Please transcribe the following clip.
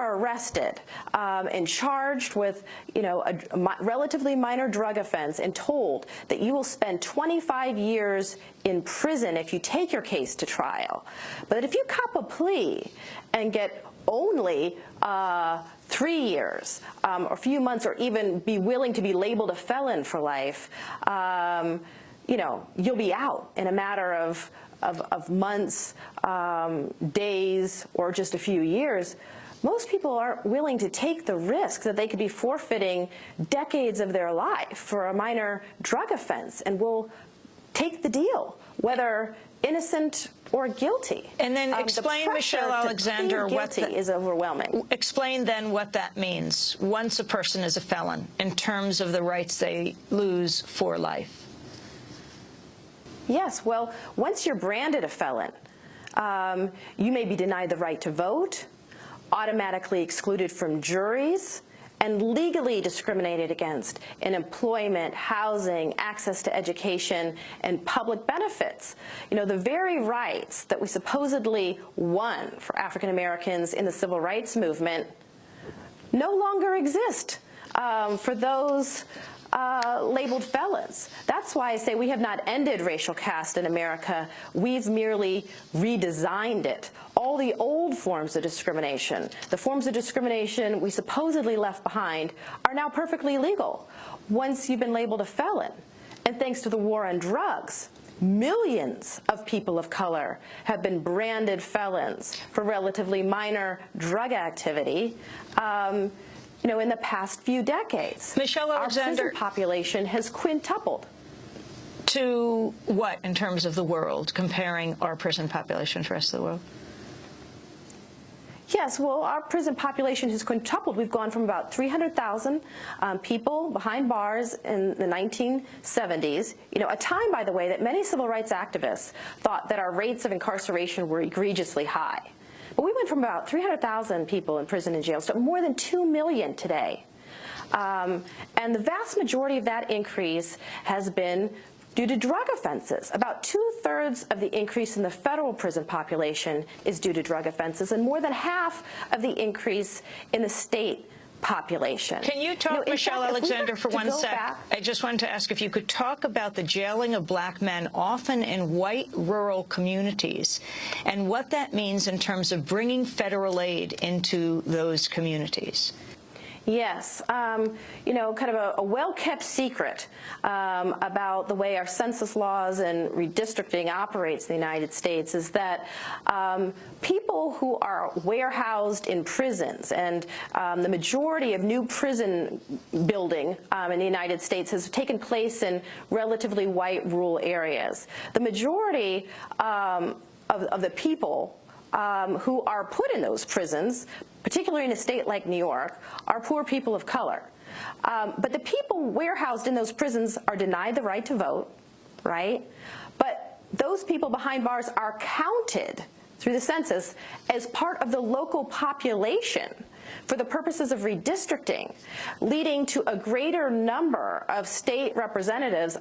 are arrested and charged with, a relatively minor drug offense and told that you will spend 25 years in prison if you take your case to trial, but if you cop a plea and get only 3 years or a few months, or even be willing to be labeled a felon for life, you'll be out in a matter of months, days, or just a few years. Most people aren't willing to take the risk that they could be forfeiting decades of their life for a minor drug offense, and will take the deal, whether innocent or guilty. And then explain, Michelle Alexander, what is overwhelming. Explain then what that means once a person is a felon in terms of the rights they lose for life. Yes, well, once you're branded a felon, you may be denied the right to vote, automatically excluded from juries, and legally discriminated against in employment, housing, access to education, and public benefits. The very rights that we supposedly won for African Americans in the civil rights movement no longer exist for those labeled felons. That's why I say we have not ended racial caste in America. We've merely redesigned it. All the old forms of discrimination, the forms of discrimination we supposedly left behind, are now perfectly legal once you've been labeled a felon. And thanks to the war on drugs, millions of people of color have been branded felons for relatively minor drug activity in the past few decades. Michelle Alexander, our prison population has quintupled. To what in terms of the world, comparing our prison population to the rest of the world? Yes, well, our prison population has quintupled. We've gone from about 300,000 people behind bars in the 1970s, a time, by the way, that many civil rights activists thought that our rates of incarceration were egregiously high. But we went from about 300,000 people in prison and jails to more than 2 million today. And the vast majority of that increase has been due to drug offenses. About 2/3 of the increase in the federal prison population is due to drug offenses, and more than half of the increase in the state population. Can you talk, Michelle Alexander, for 1 sec? I just wanted to ask if you could talk about the jailing of black men, often in white rural communities, and what that means in terms of bringing federal aid into those communities. Yes, kind of a well-kept secret about the way our census laws and redistricting operates in the United States is that people who are warehoused in prisons, and the majority of new prison building in the United States has taken place in relatively white rural areas. The majority of the people who are put in those prisons, particularly in a state like New York, are poor people of color. But the people warehoused in those prisons are denied the right to vote, right? But those people behind bars are counted through the census as part of the local population for the purposes of redistricting, leading to a greater number of state representatives